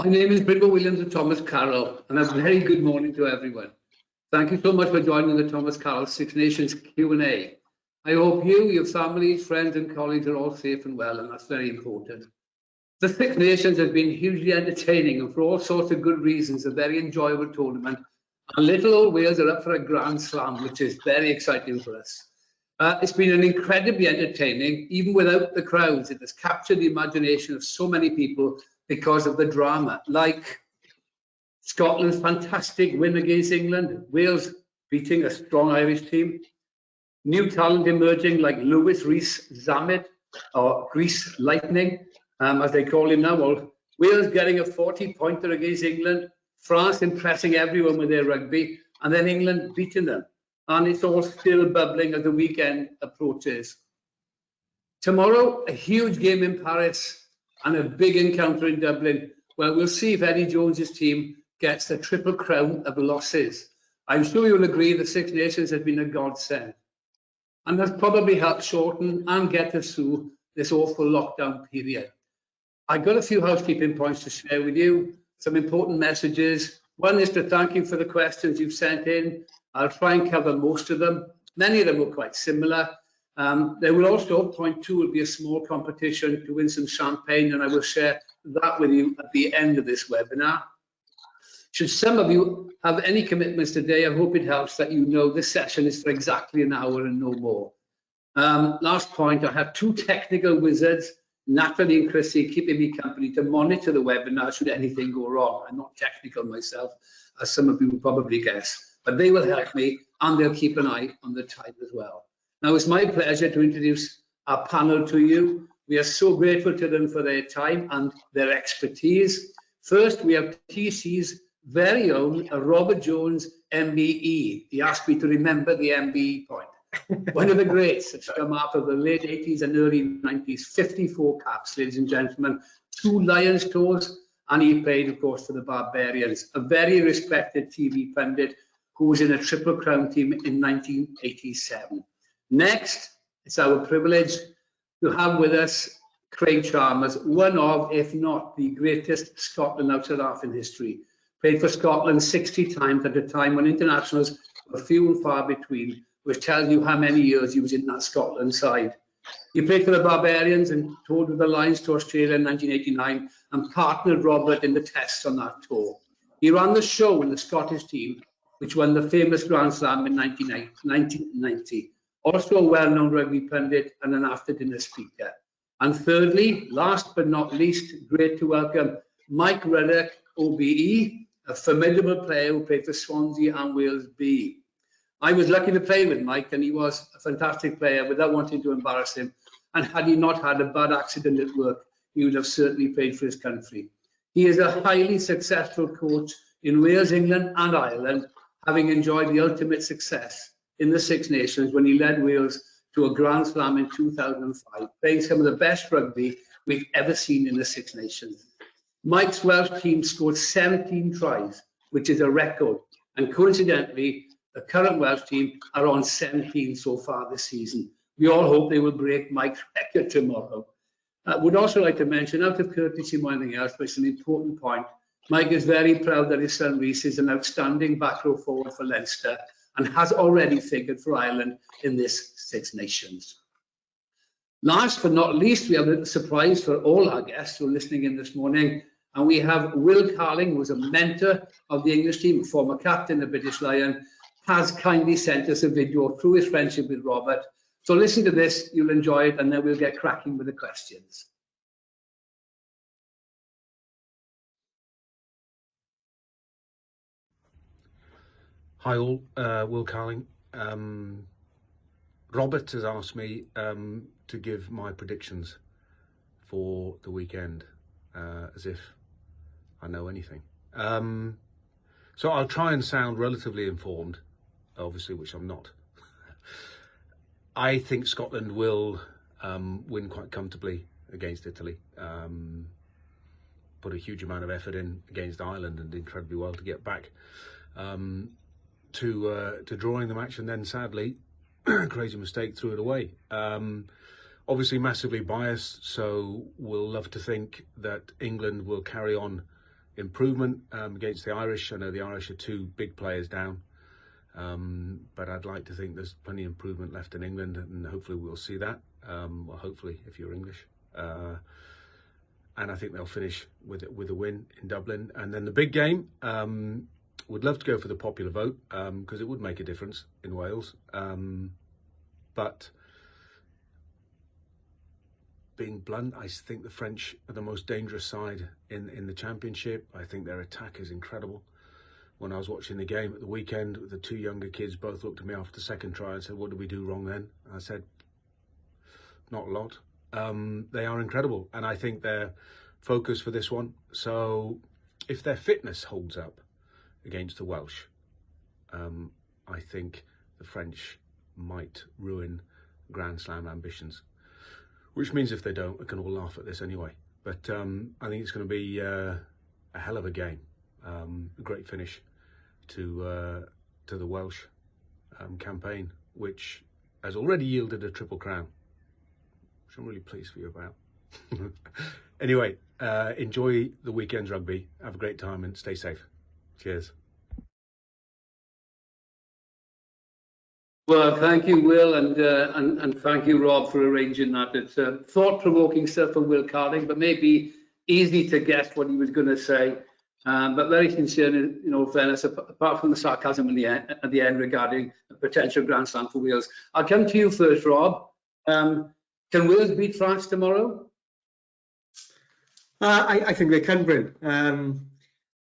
My name is Brynmor Williams and Thomas Carroll, and a very good morning to everyone. Thank you so much for joining the Thomas Carroll Six Nations Q&A. I hope you, your families, friends and colleagues are all safe and well, and that's very important. The Six Nations has been hugely entertaining and for all sorts of good reasons, a very enjoyable tournament. And little old Wales are up for a Grand Slam, which is very exciting for us. It's been an incredibly entertaining, even without the crowds. It has captured the imagination of so many people because of the drama, like Scotland's fantastic win against England, Wales beating a strong Irish team, new talent emerging like Lewis Rees-Zammit, or Greece Lightning, as they call him now. Well, Wales getting a 40-pointer against England, France impressing everyone with their rugby, and then England beating them. And it's all still bubbling as the weekend approaches. Tomorrow, a huge game in Paris and a big encounter in Dublin, where we'll see if Eddie Jones's team gets the triple crown of losses. I'm sure you'll agree the Six Nations has been a godsend and has probably helped shorten and get us through this awful lockdown period. I've got a few housekeeping points to share with you, some important messages. One is to thank you for the questions you've sent in. I'll try and cover most of them. Many of them were quite similar. There will also, point two, will be a small competition to win some champagne, and I will share that with you at the end of this webinar. Should some of you have any commitments today, I hope it helps that you know this session is for exactly an hour and no more. Last point, I have two technical wizards, Natalie and Chrissy, keeping me company to monitor the webinar should anything go wrong. I'm not technical myself, as some of you will probably guess, but they will help me and they'll keep an eye on the time as well. Now, it's my pleasure to introduce our panel to you. We are so grateful to them for their time and their expertise. First, we have TC's very own Robert Jones, MBE. He asked me to remember the MBE point. One of the greats that's come out of the late 80s and early 90s, 54 caps, ladies and gentlemen, 2 Lions tours, and he played, of course, for the Barbarians, a very respected TV pundit who was in a Triple Crown team in 1987. Next, it's our privilege to have with us Craig Chalmers, one of, if not the greatest Scotland outside half in history. Played for Scotland 60 times at a time when internationals were few and far between, which tells you how many years he was in that Scotland side. He played for the Barbarians and toured with the Lions to Australia in 1989 and partnered Robert in the tests on that tour. He ran the show in the Scottish team, which won the famous Grand Slam in 1990. Also a well-known rugby pundit and an after-dinner speaker. And thirdly, last but not least, great to welcome Mike Reddick Obe, a formidable player who played for Swansea and Wales B. I was lucky to play with Mike, and he was a fantastic player without wanting to embarrass him. And had he not had a bad accident at work, he would have certainly played for his country. He is a highly successful coach in Wales, England and Ireland, having enjoyed the ultimate success in the Six Nations when he led Wales to a Grand Slam in 2005, playing some of the best rugby we've ever seen in the Six Nations. Mike's Welsh team scored 17 tries, which is a record, and coincidentally, the current Welsh team are on 17 so far this season. We all hope they will break Mike's record tomorrow. I would also like to mention, out of courtesy more than anything else, but it's an important point, Mike is very proud that his son Reece is an outstanding back row forward for Leinster and has already figured for Ireland in this Six Nations. Last but not least, we have a little surprise for all our guests who are listening in this morning. And we have Will Carling, who is a mentor of the English team, a former captain, the British Lion, has kindly sent us a video through his friendship with Robert. So listen to this, you'll enjoy it, and then we'll get cracking with the questions. Hi all, Will Carling. Robert has asked me to give my predictions for the weekend, as if I know anything. So I'll try and sound relatively informed, obviously, which I'm not. I think Scotland will win quite comfortably against Italy. Put a huge amount of effort in against Ireland and did incredibly well to get back to drawing the match, and then sadly, crazy mistake, threw it away. Obviously massively biased, so we'll love to think that England will carry on improvement against the Irish. I know the Irish are 2 big players down, but I'd like to think there's plenty of improvement left in England, and hopefully we'll see that. Well, hopefully, if you're English. And I think they'll finish with a win in Dublin. And then the big game, would love to go for the popular vote, because it would make a difference in Wales. But being blunt, I think the French are the most dangerous side in the Championship. I think their attack is incredible. When I was watching the game at the weekend, the 2 younger kids both looked at me after the second try and said, "What did we do wrong then?" I said, "Not a lot." They are incredible, and I think they're focused for this one. So if their fitness holds up against the Welsh, I think the French might ruin Grand Slam ambitions, which means if they don't, we can all laugh at this anyway. But I think it's going to be a hell of a game. A great finish to the Welsh campaign, which has already yielded a Triple Crown, which I'm really pleased for you about. Anyway, enjoy the weekend's rugby. Have a great time and stay safe. Cheers. Well, thank you, Will, and thank you, Rob, for arranging that. It's thought-provoking stuff from Will Carding, but maybe easy to guess what he was going to say. But very sincere, fairness, apart from the sarcasm at the end regarding a potential Grand Slam for Wales. I'll come to you first, Rob. Can Wales beat France tomorrow? I think they can, Bryn.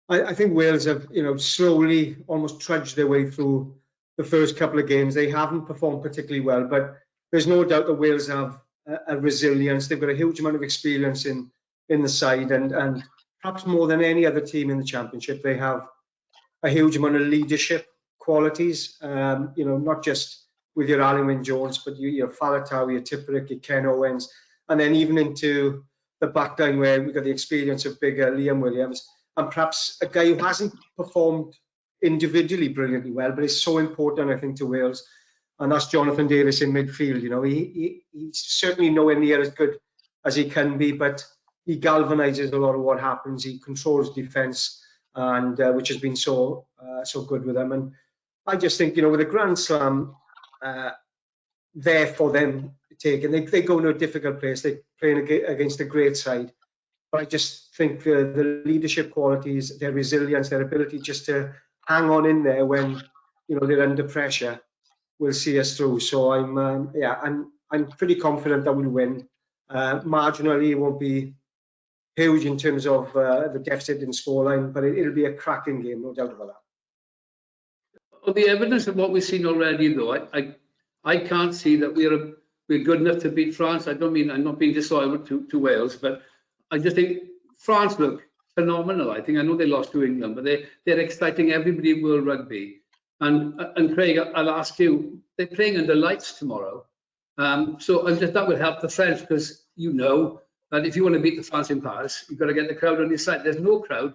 I think Wales have, slowly almost trudged their way through the first couple of games. They haven't performed particularly well, but there's no doubt that Wales have a resilience. They've got a huge amount of experience in the side, and perhaps more than any other team in the Championship, they have a huge amount of leadership qualities. Not just with your Alan Wyn-Jones, but your Faletau, your Tipperick, your Ken Owens, and then even into the back line where we've got the experience of bigger Liam Williams, and perhaps a guy who hasn't performed individually brilliantly well, but is so important, I think, to Wales, and that's Jonathan Davies in midfield. He's certainly nowhere near as good as he can be, but he galvanises a lot of what happens. He controls defence, and which has been so good with them. And I just think, with a Grand Slam there for them to take, and they go into a difficult place. They're playing against a great side. But I just think the leadership qualities, their resilience, their ability just to hang on in there when they're under pressure will see us through. So I'm pretty confident that we'll win. Marginally, it won't be huge in terms of the deficit in scoreline, but it'll be a cracking game, no doubt about that. Well, the evidence of what we've seen already, though, I can't see that we're good enough to beat France. I'm not being disloyal to Wales, but I just think France look phenomenal. I know they lost to England, but they're exciting everybody in world rugby. And Craig, I'll ask you, they're playing under lights tomorrow. So that will help the French, because that if you want to beat the France in Paris, you've got to get the crowd on your side. There's no crowd,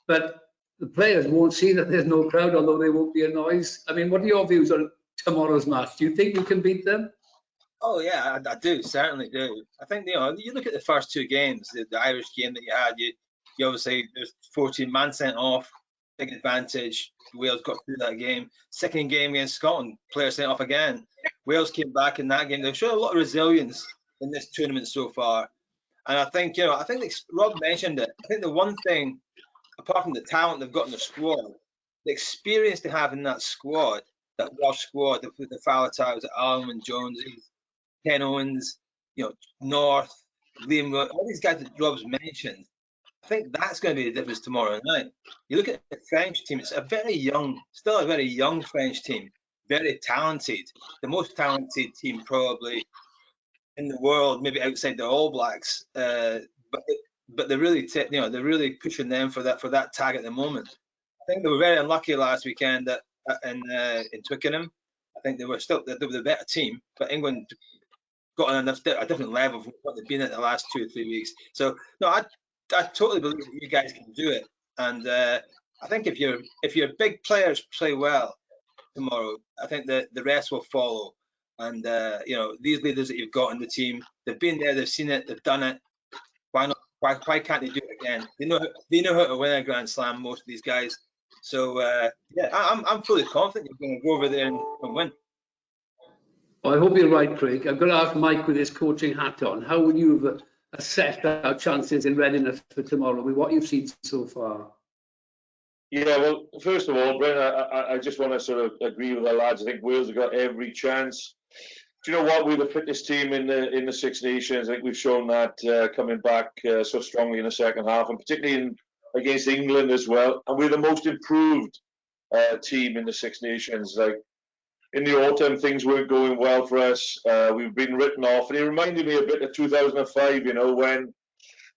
but the players won't see that there's no crowd, although there won't be a noise. What are your views on tomorrow's match? Do you think you can beat them? Oh yeah, I do, certainly do. I think you look at the first 2 games, the Irish game that you had. You obviously there's 14 man sent off, big advantage. Wales got through that game. Second game against Scotland, players sent off again. Wales came back in that game. They've shown a lot of resilience in this tournament so far, and I think Rob mentioned it. I think the one thing, apart from the talent they've got in the squad, the experience they have in that squad, that Welsh squad, the Faletaus, the Alan Wyn-Joneses, Ken Owens, North, Liam, all these guys that Rob's mentioned. I think that's going to be the difference tomorrow night. You look at the French team; it's still a very young French team, very talented, the most talented team probably in the world, maybe outside the All Blacks. But they're really, they're really pushing them for that tag at the moment. I think they were very unlucky last weekend in Twickenham. I think they were the better team, but England got on a different level from what they've been at the last 2 or 3 weeks. So no, I totally believe that you guys can do it, and I think if your big players play well tomorrow, I think that the rest will follow. And these leaders that you've got in the team, they've been there, they've seen it, they've done it. Why not why can't they do it again? They know how to win a Grand Slam, most of these guys. So yeah, I'm fully confident you're going to go over there and win. Well, I hope you're right, Craig. I've got to ask Mike with his coaching hat on. How would you have assessed our chances in readiness for tomorrow with what you've seen so far? Yeah, well, first of all, Bryn, I just want to sort of agree with the lads. I think Wales have got every chance. Do you know what? We're the fittest team in the Six Nations. I think we've shown that coming back so strongly in the second half, and particularly against England as well. And we're the most improved team in the Six Nations. Like in the autumn, things weren't going well for us. We've been written off, and it reminded me a bit of 2005. You know, when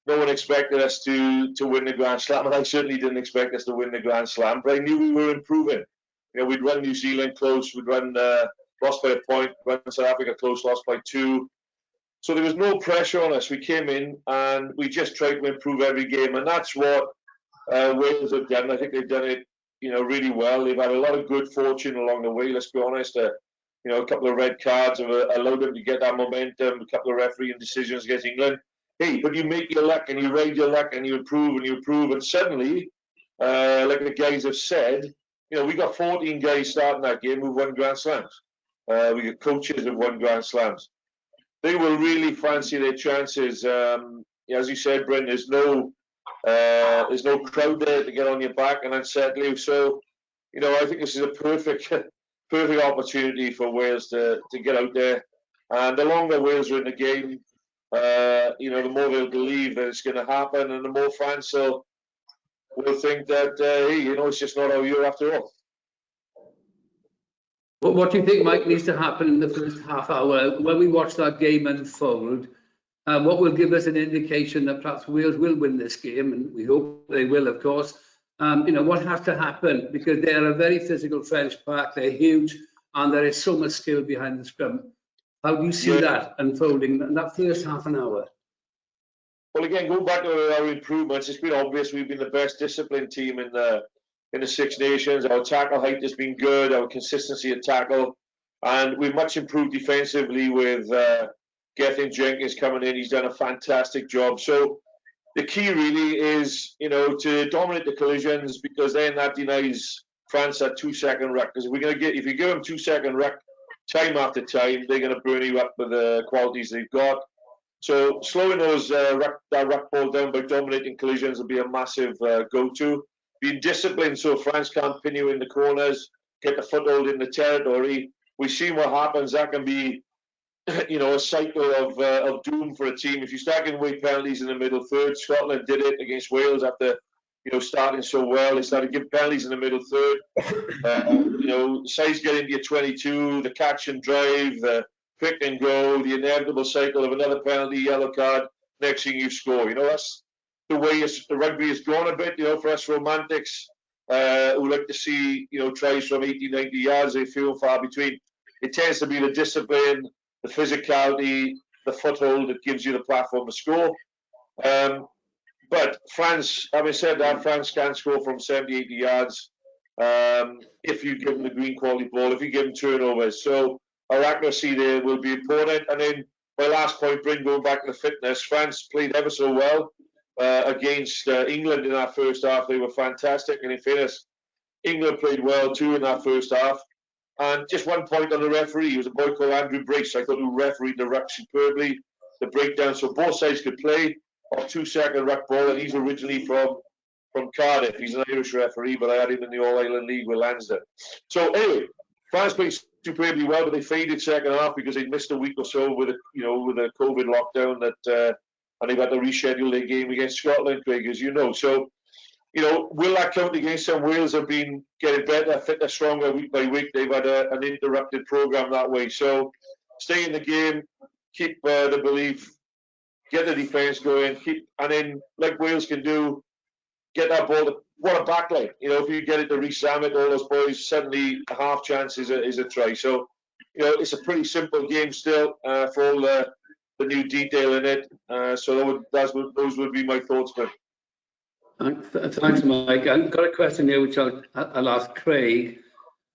no one expected us to win the Grand Slam, and I certainly didn't expect us to win the Grand Slam. But I knew we were improving. You know, we'd run New Zealand close, we'd run lost by a point, run South Africa close, lost by 2. So there was no pressure on us. We came in and we just tried to improve every game, and that's what Wales have done. I think they've done it, you know, really well. They've had a lot of good fortune along the way. Let's be honest. You know, a couple of red cards have allowed them to get that momentum. A couple of refereeing decisions against England. Hey, but you make your luck and you ride your luck and you improve, and suddenly, like the guys have said, you know, we got 14 guys starting that game who won Grand Slams. We got coaches who've won Grand Slams. They will really fancy their chances. As you said, Bryn, there's no crowd there to get on your back and unsettle you. So, you know, I think this is a perfect opportunity for Wales to get out there. And the longer Wales are in the game, you know, the more they'll believe that it's going to happen, and the more fans will think that, hey, you know, it's just not our year after all. What do you think, Mike, needs to happen in the first half hour when we watch that game unfold? What will give us an indication that perhaps Wales will win this game, and we hope they will, of course. You know, what has to happen, because they are a very physical French pack, they're huge, and there is so much skill behind the scrum. How do you see that unfolding in that first half an hour? Well, again, going back to our improvements, it's been obvious we've been the best disciplined team in the Six Nations. Our tackle height has been good, our consistency at tackle, and we've much improved defensively with Gethin Jenkins coming in. He's done a fantastic job. So the key really is, you know, to dominate the collisions, because then that denies France that 2-second ruck. Because if you give them 2-second ruck time after time, they're going to burn you up with the qualities they've got. So slowing that ruck ball down by dominating collisions will be a massive go-to. Being disciplined so France can't pin you in the corners, get the foothold in the territory. We've seen what happens. That can be, you know, a cycle of doom for a team. If you start giving away penalties in the middle third, Scotland did it against Wales after, you know, starting so well. They started giving penalties in the middle third. You know, size get into your 22, the catch and drive, the pick and go, the inevitable cycle of another penalty, yellow card. Next thing you score. You know, that's the way the rugby has gone a bit. You know, for us romantics who like to see, you know, tries from 80, 90 yards, they few and far between. It tends to be the discipline, the physicality, the foothold that gives you the platform to score. But France, having said that, France can score from 70, 80 yards if you give them the green quality ball, if you give them turnovers. So our accuracy there will be important. And then my last point, Bryn, going back to the fitness, France played ever so well against England in that first half. They were fantastic. And in fairness, England played well too in that first half. And just one point on the referee, he was a boy called Andrew Brace. I thought he refereed the ruck superbly, the breakdown, so both sides could play off 2-second ruck ball. And he's originally from Cardiff. He's an Irish referee, but I had him in the All-Ireland League with Lansdowne. So anyway, France played superbly well, but they faded second half because they missed a week or so with a COVID lockdown and they've had to reschedule their game against Scotland, Craig, as you know. So, you know, will that count against them? Wales have been getting better, fitter, stronger week by week. They've had an interrupted programme that way. So stay in the game, keep the belief, get the defence going, and then, like Wales can do, get that ball. What a backline. You know, if you get it to re-sam it, all those boys, suddenly a half chance is a try. So, you know, it's a pretty simple game still for all the new detail in it. So those would be my thoughts, but. Thanks, Mike. I've got a question here which I'll ask Craig.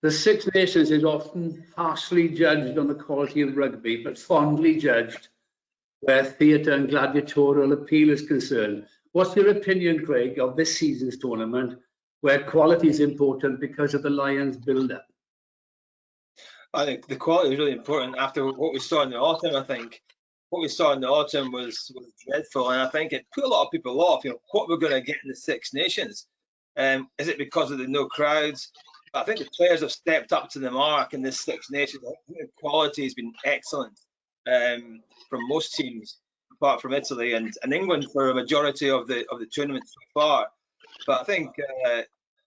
The Six Nations is often harshly judged on the quality of rugby, but fondly judged where theatre and gladiatorial appeal is concerned. What's your opinion, Craig, of this season's tournament, where quality is important because of the Lions' build-up? I think the quality is really important after what we saw in the autumn. I think what we saw in the autumn was dreadful, and I think it put a lot of people off. What we're going to get in the Six Nations. Is it because of the no crowds? I think the players have stepped up to the mark in this Six Nations. I think the quality has been excellent from most teams, apart from Italy and England for a majority of the tournament so far. But I think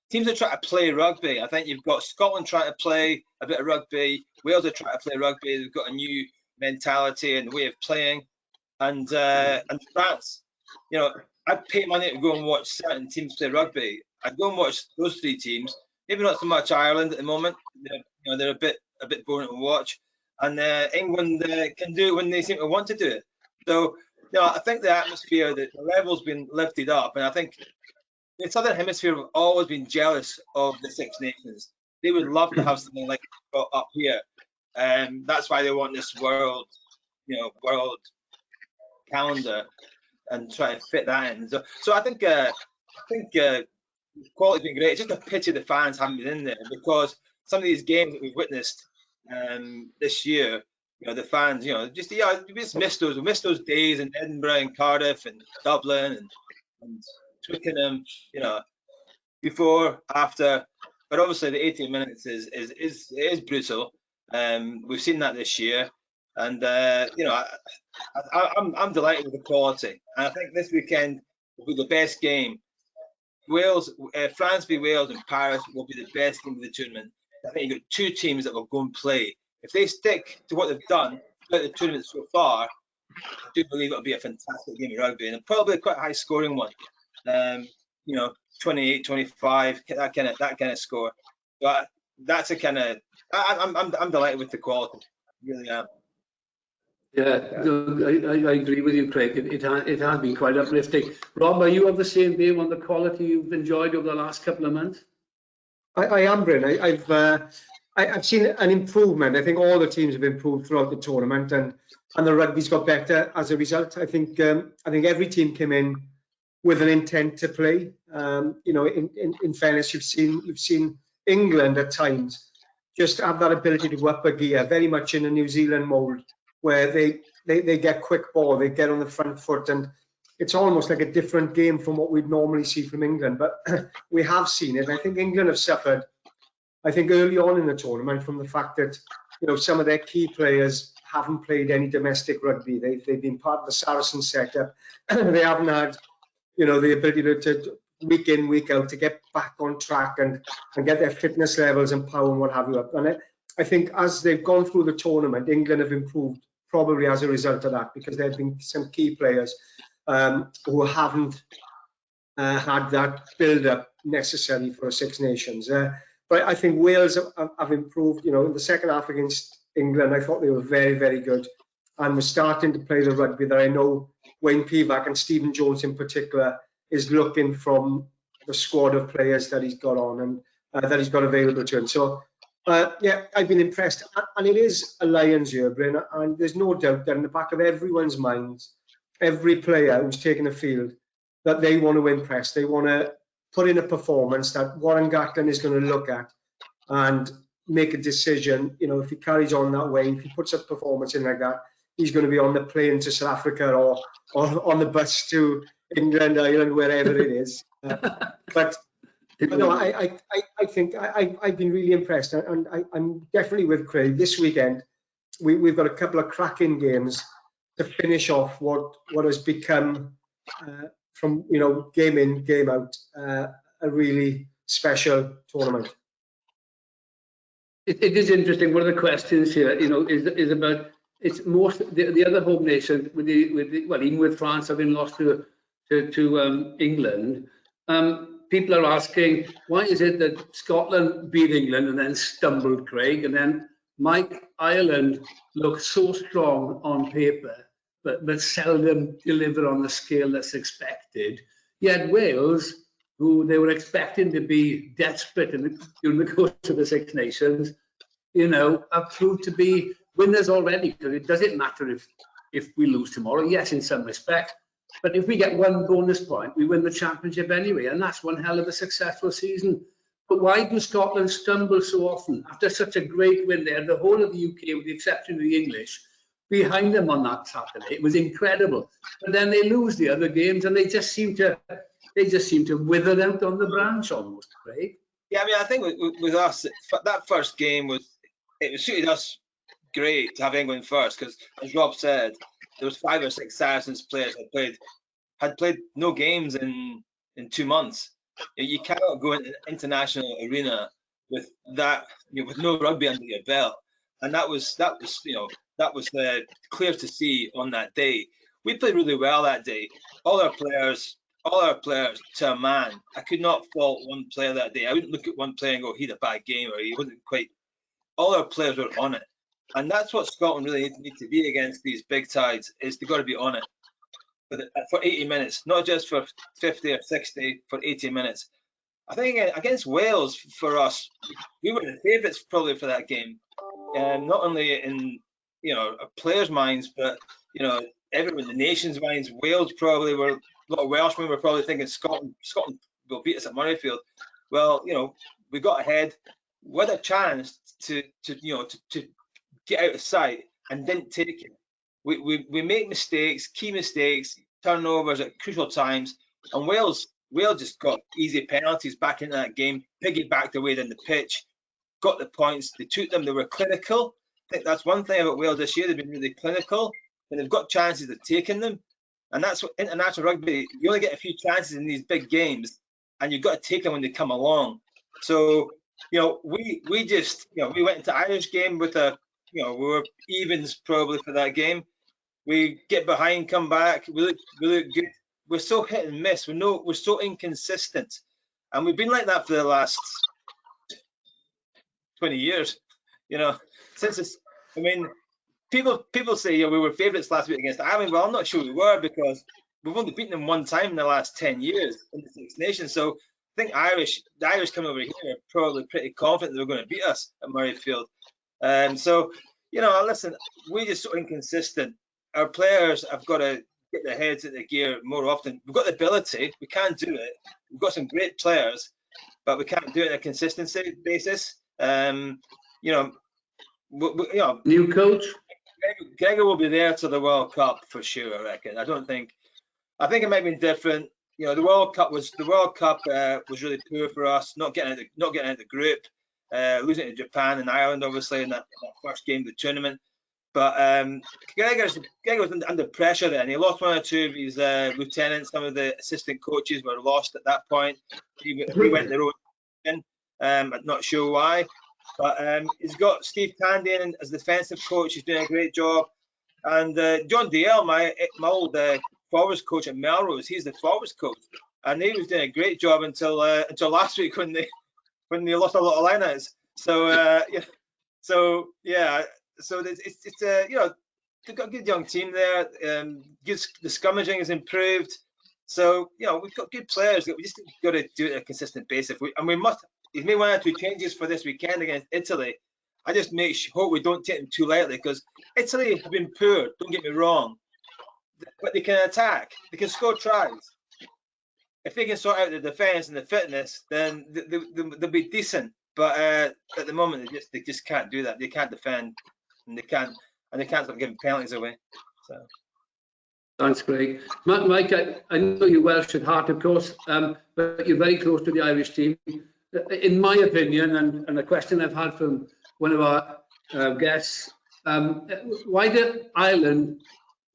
teams are trying to play rugby. I think you've got Scotland trying to play a bit of rugby. Wales are trying to play rugby. They've got a new mentality and way of playing. And France, I'd pay money to go and watch certain teams play rugby. I'd go and watch those three teams. Maybe not so much Ireland at the moment. They're a bit boring to watch. And England can do it when they seem to want to do it. So, I think the atmosphere, the level's been lifted up, and I think the Southern Hemisphere have always been jealous of the Six Nations. They would love to have something like that up here. That's why they want this world calendar and try to fit that in. So I think quality's been great. It's just a pity the fans haven't been in there, because some of these games that we've witnessed this year, the fans, we just missed those days in Edinburgh and Cardiff and Dublin and Twickenham, before, after. But obviously the 18 minutes is brutal. We've seen that this year, and I'm delighted with the quality. And I think this weekend will be the best game. France v Wales in Paris will be the best game of the tournament. I think you've got two teams that will go and play. If they stick to what they've done throughout the tournament so far, I do believe it'll be a fantastic game of rugby, and probably quite a high scoring one. 28, 25, that kind of score. But that's a kind of, I'm delighted with the quality. Really am. Yeah, no, I agree with you, Craig. It has been quite uplifting. Rob, are you of the same view on the quality you've enjoyed over the last couple of months? I am, Bryn. I've seen an improvement. I think all the teams have improved throughout the tournament, and the rugby's got better as a result. I think every team came in with an intent to play. In fairness, you've seen England at times just have that ability to go up a gear, very much in a New Zealand mould, where they get quick ball, they get on the front foot, and it's almost like a different game from what we'd normally see from England. But we have seen it, and I think England have suffered, I think, early on in the tournament from the fact that some of their key players haven't played any domestic rugby. They've been part of the Saracen setup. They haven't had the ability to week in, week out, to get back on track and get their fitness levels and power and what have you up. And I think as they've gone through the tournament, England have improved probably as a result of that, because there have been some key players who haven't had that build-up necessary for a Six Nations. But I think Wales have improved. In the second half against England, I thought they were very, very good, and were starting to play the rugby that I know Wayne Pivac and Stephen Jones in particular is looking from the squad of players that he's got on and that he's got available to him. So, I've been impressed. And it is a Lions year, Bryn, and there's no doubt that in the back of everyone's minds, every player who's taken the field, that they want to impress. They want to put in a performance that Warren Gatland is going to look at and make a decision. If he carries on that way, if he puts a performance in like that, he's going to be on the plane to South Africa or on the bus to England, Ireland, wherever it is. But no, I think I've been really impressed, and I'm definitely with Craig. This weekend, we've got a couple of cracking games to finish off what has become, from game in, game out, a really special tournament. It is interesting. One of the questions here, is about. It's most the other home nations even with France having lost to England. People are asking, why is it that Scotland beat England and then stumbled, Craig, and then Ireland looked so strong on paper, but seldom deliver on the scale that's expected. Yet Wales, who they were expecting to be desperate during the course of the Six Nations, have proved to be winners already, because it doesn't matter if if we lose tomorrow. Yes, in some respect. But if we get one bonus point, we win the championship anyway. And that's one hell of a successful season. But why do Scotland stumble so often after such a great win there? The whole of the UK, with the exception of the English, behind them on that Saturday. It was incredible. But then they lose the other games and they just seem to wither out on the branch almost, right? Yeah, I mean, I think with us, that first game it suited us great to have England first, because as Rob said, there was 5 or 6 Saracens players had played no games in 2 months. You cannot go into the international arena with that, with no rugby under your belt, and that was clear to see on that day. We played really well that day. All our players to a man. I could not fault one player that day. I wouldn't look at one player and go, he had a bad game, or he wasn't quite. All our players were on it, and that's what Scotland really need to be against these big tides. Is they've got to be on it for 80 minutes, not just for 50 or 60, for 80 minutes. I think against Wales, for us, we were the favourites probably for that game, not only in our players' minds, but everyone, the nation's minds. Wales probably were. A lot of Welshmen were probably thinking Scotland will beat us at Murrayfield. Well, we got ahead with a chance to get out of sight and didn't take it. We make mistakes, key mistakes, turnovers at crucial times, and Wales just got easy penalties back into that game, piggybacked away down the pitch, got the points. They took them. They were clinical. I think that's one thing about Wales this year. They've been really clinical, and they've got chances. They've taken them. And that's what international rugby, you only get a few chances in these big games, and you've got to take them when they come along. So, we went into Irish game with we were evens probably for that game. We get behind, come back, we look good. We're so hit and miss. We're so inconsistent. And we've been like that for the last 20 years, People say we were favourites last week against Ireland. Well, I'm not sure we were, because we've only beaten them one time in the last 10 years in the Six Nations. So I think the Irish coming over here are probably pretty confident they're going to beat us at Murrayfield. Listen, we're just so inconsistent. Our players have got to get their heads in the gear more often. We've got the ability, we can do it. We've got some great players, but we can't do it on a consistency basis. New coach. Gregor will be there to the World Cup for sure, I reckon. I think it might be different. The World Cup was really poor for us, not getting out of the group, losing to Japan and Ireland, obviously, in that first game of the tournament. But Gregor was under pressure then. He lost 1 or 2 of his lieutenants. Some of the assistant coaches were lost at that point. He went their own way. I'm not sure why. But he's got Steve Tandy in as defensive coach. He's doing a great job. And John Dale, my old forwards coach at Melrose, he's the forwards coach, and he was doing a great job until last week when they lost a lot of lineouts. So they've got a good young team there. The scummaging has improved. So we've got good players. We just got to do it on a consistent basis. We must. He's made 1 or 2 changes for this weekend against Italy. I just hope we don't take them too lightly, because Italy have been poor, don't get me wrong, but they can attack. They can score tries. If they can sort out the defence and the fitness, then they'll be decent. But at the moment, they just can't do that. They can't defend, and they can't stop giving penalties away. So. Thanks, Craig. Mike, I know you're Welsh at heart, of course, but you're very close to the Irish team. In my opinion, and a question I've had from one of our guests, why did Ireland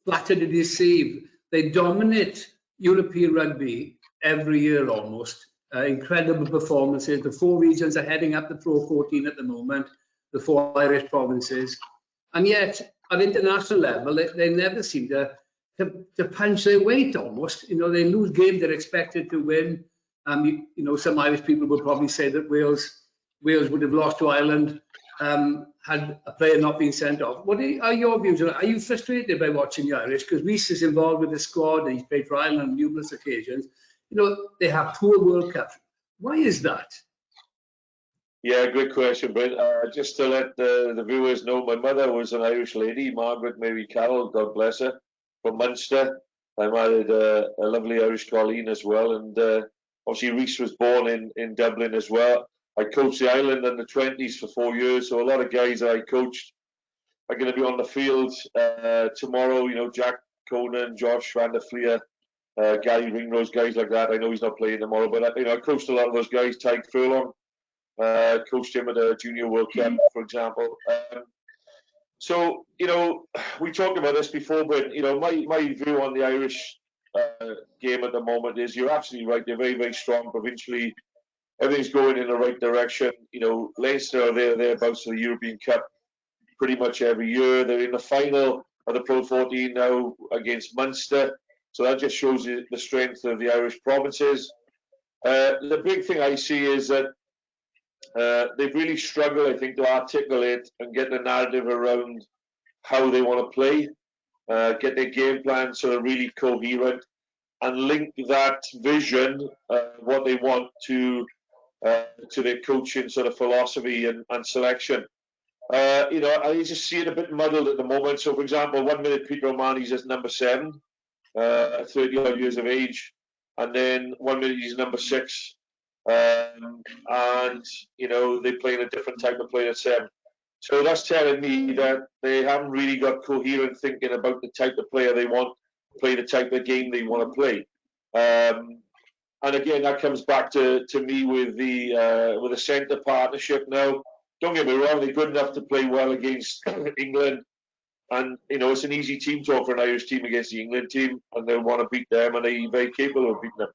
flatter to deceive? They dominate European rugby every year almost. Incredible performances. The 4 regions are heading up the Pro 14 at the moment, the 4 Irish provinces. And yet, at international level, they never seem to punch their weight almost. They lose games they're expected to win. Some Irish people will probably say that Wales would have lost to Ireland had a player not been sent off. What are your views on it? Are you frustrated by watching the Irish? Because Reece is involved with the squad, and he's played for Ireland on numerous occasions. They have poor World Cups. Why is that? Yeah, great question, Brent. Just to let the viewers know, my mother was an Irish lady, Margaret Mary Carroll, God bless her, from Munster. I married a lovely Irish Colleen as well, and obviously Reese was born in Dublin as well. I coached the Ireland under 20s for 4 years, so a lot of guys that I coached are going to be on the field tomorrow. You know, Jack Conan, Josh Van der Fleer, Gary Ringrose, guys like that. I know he's not playing tomorrow, but I coached a lot of those guys. Tyke Furlong. Coached him at a Junior World Cup, for example. So, we talked about this before, but, my view on the Irish game at the moment is you're absolutely right. They're very, very strong provincially. Everything's going in the right direction. Leinster are thereabouts to the European Cup pretty much every year. They're in the final of the Pro 14 now against Munster. So that just shows you the strength of the Irish provinces. The big thing I see is that they've really struggled, I think, to articulate and get the narrative around how they want to play, get their game plan so they're really coherent, and link that vision, what they want, to their coaching sort of philosophy and selection. I just see it a bit muddled at the moment. So, for example, 1 minute Peter O'Mahony's at number 7, 30-odd years of age, and then 1 minute he's number 6. And they play in a different type of play at 7. So that's telling me that they haven't really got coherent thinking about the type of player they want to play, the type of game they want to play. And again, that comes back to me with the centre partnership now. Don't get me wrong, they're good enough to play well against England. And, it's an easy team talk for an Irish team against the England team, and they'll want to beat them, and they're very capable of beating them.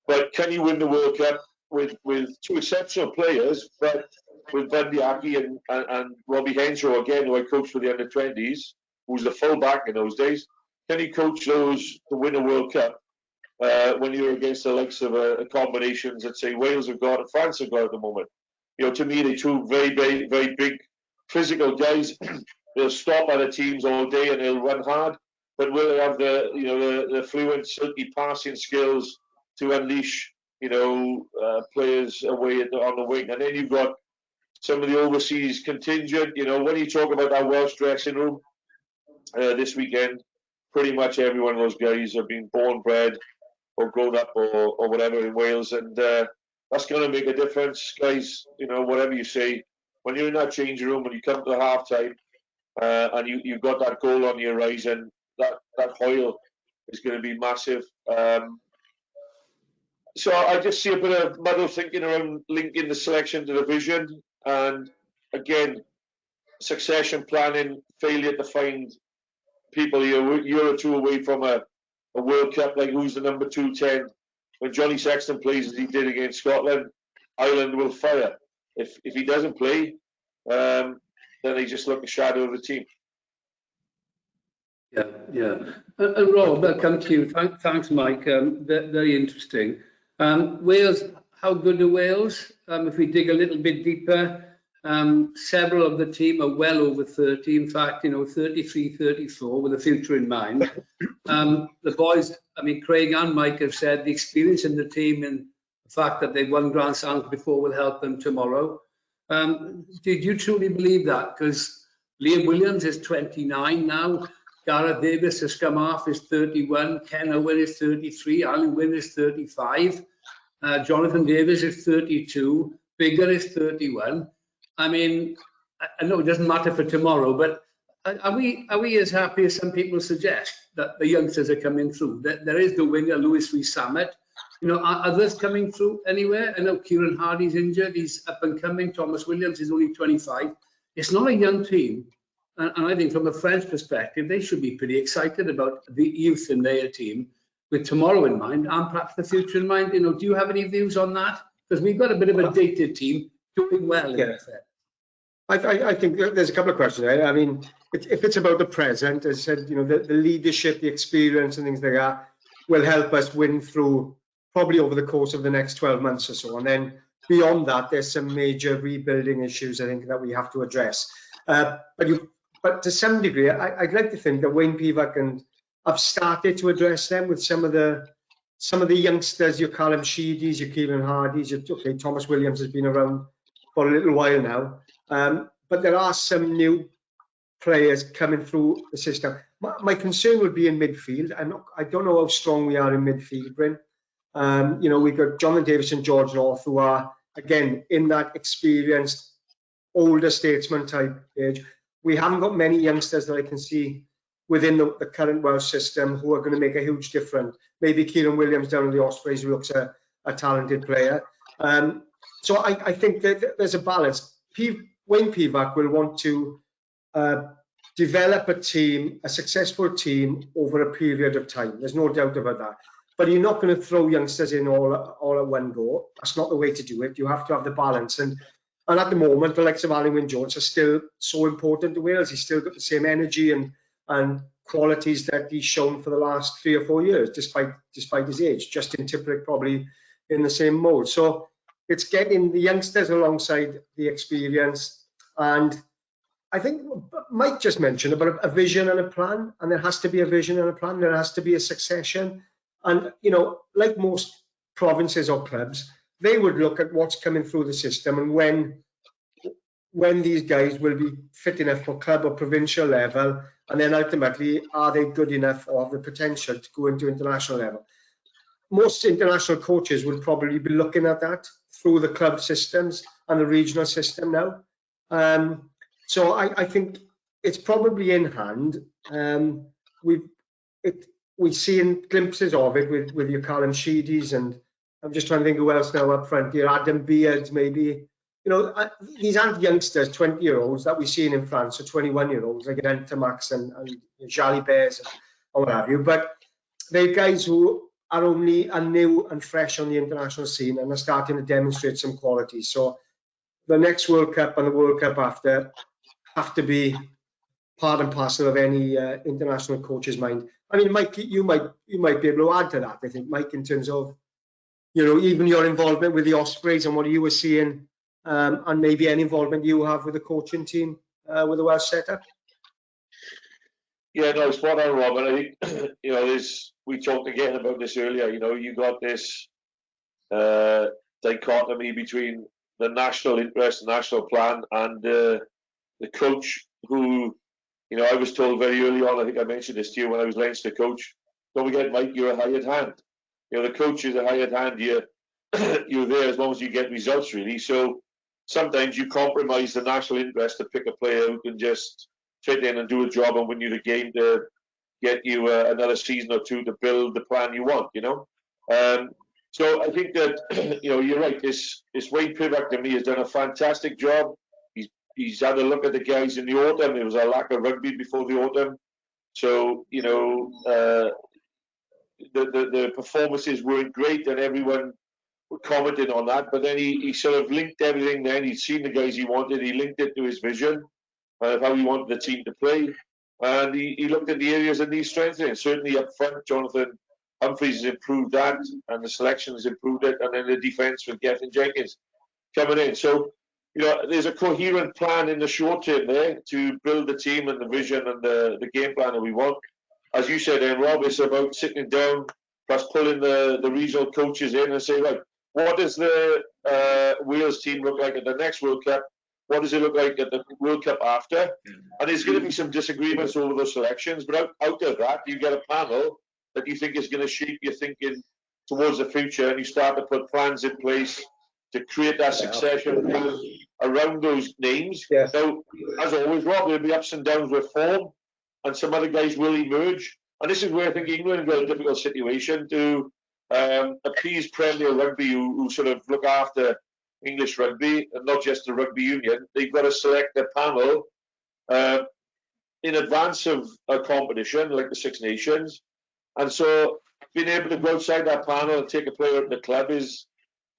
But can you win the World Cup with two exceptional players, but with Bundy Aki and Robbie Henshaw, again, who I coached for the under-20s, who was the full-back in those days? Can you coach those to win a World Cup when you're against the likes of combinations that, say, Wales have got and France have got at the moment? To me, they're two very, very, very big physical guys. They'll stop other teams all day and they'll run hard, but will they have the fluent, silky passing skills to unleash players away on the wing? And then you've got some of the overseas contingent. When you talk about that Welsh dressing room this weekend, pretty much every one of those guys have been born, bred, or grown up, or whatever in Wales, and that's going to make a difference, guys. Whatever you say, when you're in that changing room, when you come to the half time, and you've got that goal on your horizon, that hoil is going to be massive. So I just see a bit of muddle thinking around linking the selection to the vision, and again, succession planning, failure to find people. You're a year or two away from a World Cup, like who's the number 2-10. When Johnny Sexton plays as he did against Scotland, Ireland will fire. If he doesn't play, then they just look a shadow of the team. Yeah. And Rob, I'll come to you. Thanks, Mike. Very interesting. Wales, how good are Wales? If we dig a little bit deeper, several of the team are well over 30. In fact, 33, 34 with the future in mind. The boys, Craig and Mike have said the experience in the team and the fact that they've won Grand Slams before will help them tomorrow. Did you truly believe that? Because Liam Williams is 29 now. Gareth Davis has come off, is 31. Ken Owen is 33. Alan Wynne is 35. Jonathan Davis is 32. Bigger is 31. I know it doesn't matter for tomorrow, but are we as happy as some people suggest that the youngsters are coming through? There is the winger, Lewis Rees-Summit. Are others coming through anywhere? I know Kieran Hardy's injured. He's up and coming. Thomas Williams is only 25. It's not a young team. And I think from a French perspective, they should be pretty excited about the youth in their team with tomorrow in mind and perhaps the future in mind. Do you have any views on that? Because we've got a bit of a dated team doing well in effect. I think there's a couple of questions. Right? If it's about the present, as I said, the leadership, the experience and things like that will help us win through probably over the course of the next 12 months or so. And then beyond that, there's some major rebuilding issues, I think, that we have to address. But to some degree, I'd like to think that Wayne Pivac have started to address them with some of the youngsters, your Callum Sheedy's, your Keelan Hardy's, Thomas Williams has been around for a little while now. But there are some new players coming through the system. My concern would be in midfield. I don't know how strong we are in midfield, Bryn. You know, we've got Jonathan Davis and George North, who are, again, in that experienced, older statesman type age. We haven't got many youngsters that I can see within the current Welsh system who are going to make a huge difference. Maybe Kieran Williams down in the Ospreys, who looks a talented player. So I think that there's a balance. Wayne Pivac will want to develop a team, a successful team, over a period of time. There's no doubt about that. But you're not going to throw youngsters in all at one go. That's not the way to do it. You have to have the balance. And at the moment, the likes of Alun Wyn Jones are still so important to Wales. He's still got the same energy and qualities that he's shown for the last 3 or 4 years, despite his age. Justin Tipuric probably in the same mold. So it's getting the youngsters alongside the experience. And I think Mike just mentioned about a vision and a plan, and there has to be a vision and a plan. There has to be a succession. And, you know, like most provinces or clubs, they would look at what's coming through the system and when these guys will be fit enough for club or provincial level, and then ultimately, are they good enough or have the potential to go into international level? Most international coaches would probably be looking at that through the club systems and the regional system now. So I think it's probably in hand. We've seen glimpses of it with your Callum Sheedys, and I'm just trying to think who else now up front here. Adam Beards, maybe. You know, these aren't youngsters, 20-year-olds that we've seen in France, or 21-year-olds like Entamax and Jalibert and what have you. But they're guys who are new and fresh on the international scene and are starting to demonstrate some quality. So the next World Cup and the World Cup after have to be part and parcel of any international coach's mind. I mean, Mike, you might be able to add to that, I think, Mike, in terms of, you know, even your involvement with the Ospreys and what you were seeing, and maybe any involvement you have with the coaching team with the Welsh setup. Yeah, no, spot on, Rob. And I think, you know, we talked again about this earlier. You know, you got this dichotomy between the national interest, the national plan, and the coach who, you know, I was told very early on, I think I mentioned this to you when I was Leinster coach, don't forget, Mike, you're a hired hand. You know, the coach is a hired hand. You're there as long as you get results, really. So sometimes you compromise the national interest to pick a player who can just fit in and do a job and win you the game to get you another season or two to build the plan you want, you know. So I think that, you know, you're right. This Wayne Pivac, to me, has done a fantastic job. He's had a look at the guys in the autumn. There was a lack of rugby before the autumn. So, you know, the performances weren't great and everyone were commenting on that. But then he sort of linked everything then. He'd seen the guys he wanted. He linked it to his vision of how he wanted the team to play. And he looked at the areas that need strengthening. Certainly up front, Jonathan Humphreys has improved that, and the selection has improved it. And then the defence with Gethin Jenkins coming in. So, you know, there's a coherent plan in the short term there to build the team and the vision and the game plan that we want. As you said, Rob, it's about sitting down, plus pulling the regional coaches in and say, right, what does the Wales team look like at the next World Cup? What does it look like at the World Cup after? And there's going to be some disagreements over those selections, but out of that, you get a panel that you think is going to shape your thinking towards the future, and you start to put plans in place to create that succession around those names. Yeah. So, as always, Rob, there'll be ups and downs with form, and some other guys will emerge. And this is where I think England got a difficult situation to appease Premier Rugby, who sort of look after English rugby, and not just the rugby union. They've got to select a panel in advance of a competition like the Six Nations. And so being able to go outside that panel and take a player at the club is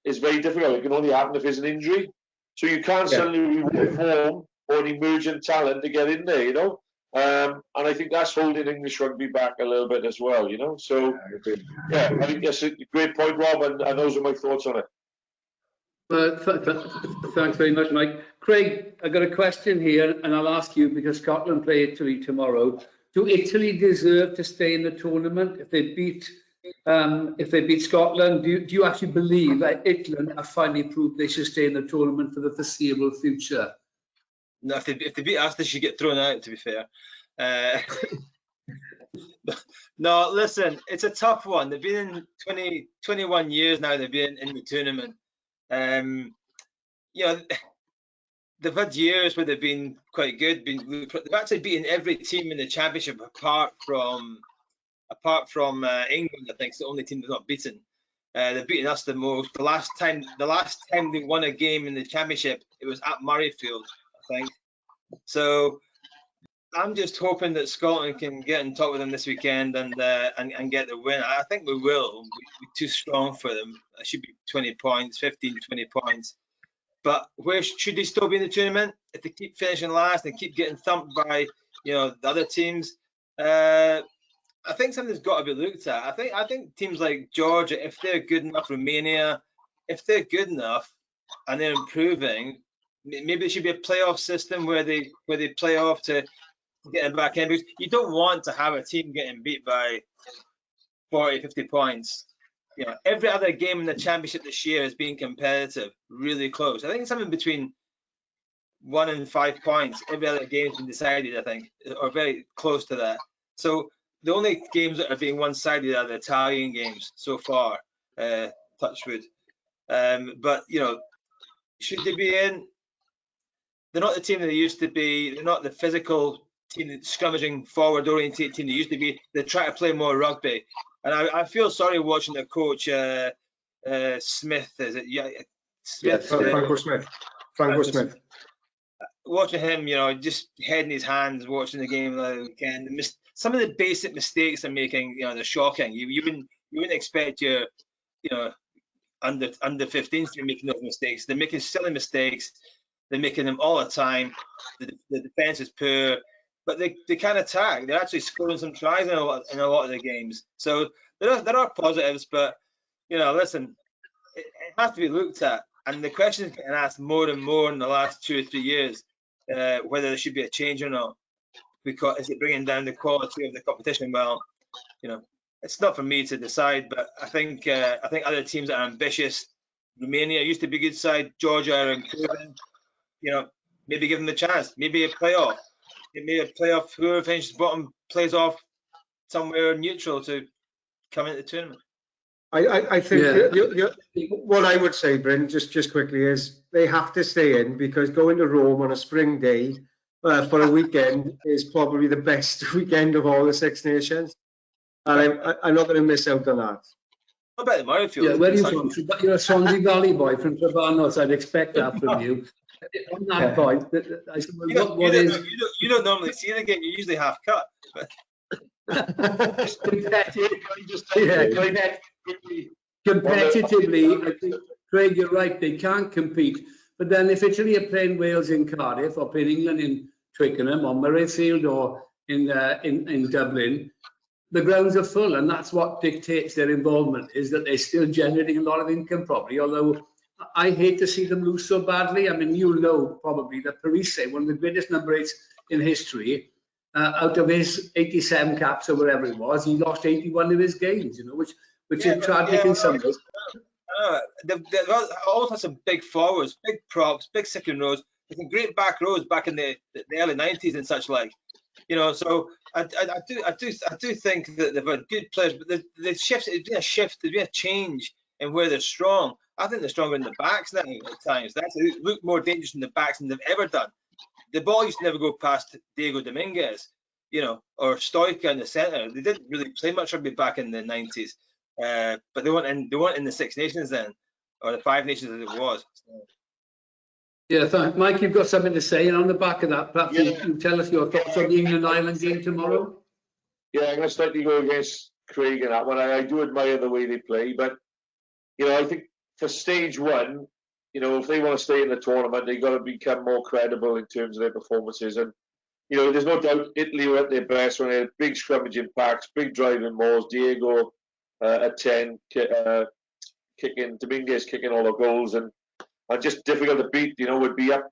very difficult. It can only happen if there's an injury. So you can't suddenly reward form or an emergent talent to get in there, you know. And I think that's holding English rugby back a little bit as well, you know. So, yeah, I think that's a great point, Rob, and those are my thoughts on it. Thanks very much, Mike. Craig, I've got a question here, and I'll ask you because Scotland play Italy tomorrow. Do Italy deserve to stay in the tournament if they beat if they beat Scotland, do you actually believe that Italy have finally proved they should stay in the tournament for the foreseeable future? No, if they beat us, they should get thrown out, to be fair. No, listen, it's a tough one. They've been in 21 years now, they've been in the tournament. You know, they've had years where they've been quite good. They've actually beaten every team in the championship apart from England. I think it's the only team they've not beaten. They've beaten us the most. The last time they won a game in the championship, it was at Murrayfield, I think. So I'm just hoping that Scotland can get in top with them this weekend and get the win. I think we will. We're too strong for them. It should be 20 points, 15, 20 points. But where should they still be in the tournament? If they keep finishing last and keep getting thumped by, the other teams, I think something's got to be looked at. I think teams like Georgia, if they're good enough, Romania, if they're good enough and they're improving, maybe there should be a playoff system where they play off to get them back in. Because you don't want to have a team getting beat by 40, 50 points. Every other game in the championship this year has been competitive, really close. I think something between 1 and 5 points. Every other game has been decided, I think, or very close to that. So the only games that are being one-sided are the Italian games so far, touchwood. But, should they be in? They're not the team that they used to be. They're not the physical team, scrummaging forward-oriented team they used to be. They try to play more rugby. And I feel sorry watching the coach, Smith, is it? Yeah, Smith. Franco Smith. Watching him, just head in his hands, watching the game the weekend. Some of the basic mistakes they're making, they're shocking. You wouldn't expect your, under 15s to be making those mistakes. They're making silly mistakes. They're making them all the time. The defense is poor. But they can attack. They're actually scoring some tries in a lot of the games. So there are positives, but listen, it has to be looked at. And the question is getting asked more and more in the last 2 or 3 years, whether there should be a change or not. Because is it bringing down the quality of the competition? Well, it's not for me to decide. But I think other teams that are ambitious. Romania used to be a good side. Georgia are improving. Maybe give them a chance. Maybe a playoff. Maybe a playoff. Whoever finishes bottom plays off somewhere neutral to come into the tournament. I think what I would say, Bryn, just quickly, is they have to stay in, because going to Rome on a spring day for a weekend is probably the best weekend of all the Six Nations, and I'm not going to miss out on that. What about the Murrayfield? Yeah, where are you from? You're a Swansea Valley boy from Trebarnos. I'd expect that from you. On that point, I suppose you don't normally see the game. You usually half cut. Competitively, I think, Craig, you're right. They can't compete. But then if Italy are playing Wales in Cardiff, or playing England in Twickenham, or Murrayfield, or in Dublin, the grounds are full, and that's what dictates their involvement, is that they're still generating a lot of income, probably. Although I hate to see them lose so badly. I mean, you know probably that Parise, one of the greatest number 8s in history, out of his 87 caps or whatever it was, he lost 81 of his games, which is tragic in some ways. They've also had some big forwards, big props, big second rows, some great back rows back in the early 90s and such like. So I do think that they've had good players, but the shift, there's been a change in where they're strong. I think they're stronger in the backs now at times. They actually look more dangerous in the backs than they've ever done. The ball used to never go past Diego Dominguez, or Stoica in the centre. They didn't really play much rugby back in the 90s, but they weren't in the Six Nations then, or the Five Nations as it was. So. Yeah, thanks. Mike, you've got something to say, and on the back of that, perhaps you tell us your thoughts on the England-Ireland game tomorrow. Yeah, I'm going to slightly go against Craig in that one. I do admire the way they play, but I think for stage one, if they want to stay in the tournament, they've got to become more credible in terms of their performances. And there's no doubt Italy were at their best when they had big scrummaging packs, big driving mauls. Diego at 10, Dominguez kicking all the goals, and just difficult to beat. Would be up,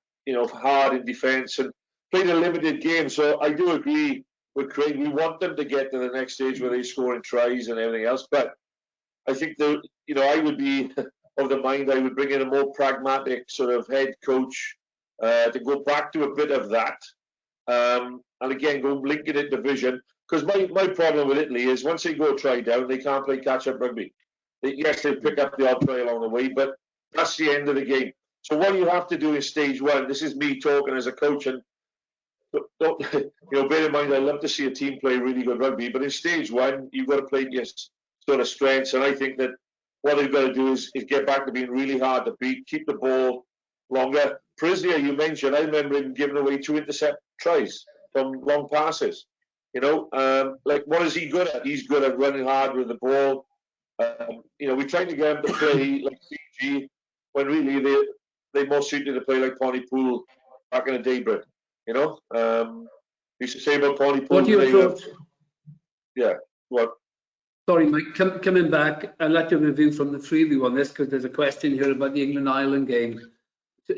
hard in defence and played a limited game. So I do agree with Craig, we want them to get to the next stage where they're scoring tries and everything else. But I think that, I would be of the mind I would bring in a more pragmatic sort of head coach to go back to a bit of that. And again, go linking it to vision. Because my problem with Italy is once they go try down, they can't play catch-up rugby. Yes, they pick up the odd try along the way, but that's the end of the game. So what you have to do in stage one, this is me talking as a coach, and don't, bear in mind, I love to see a team play really good rugby, but in stage one, you've got to play your sort of strengths, and I think that what they've got to do is get back to being really hard to beat, keep the ball longer. Prisnia, you mentioned, I remember him giving away 2 intercept tries from long passes. What is he good at? He's good at running hard with the ball. We're trying to get him to play like Fiji, when really they're more suited to play like Pontypool back in the day, Brett. Used to say about Pontypool. What are your thoughts? Yeah, what? Sorry, Mike, coming back, I'd like to review from the three of you on this, because there's a question here about the England-Ireland game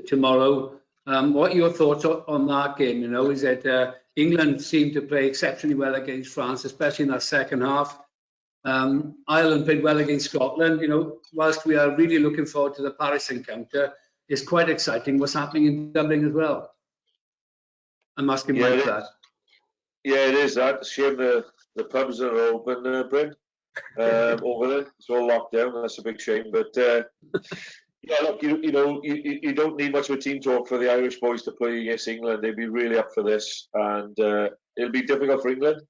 tomorrow. What are your thoughts on that game? Is that England seemed to play exceptionally well against France, especially in that second half. Ireland played well against Scotland. Whilst we are really looking forward to the Paris encounter, it's quite exciting what's happening in Dublin as well. I'm asking Mike that. Yeah, it is that. Shame the pubs are open, Bryn. Over there, it's all locked down. That's a big shame. But look, you don't need much of a team talk for the Irish boys to play against England. They'd be really up for this, and it'll be difficult for England.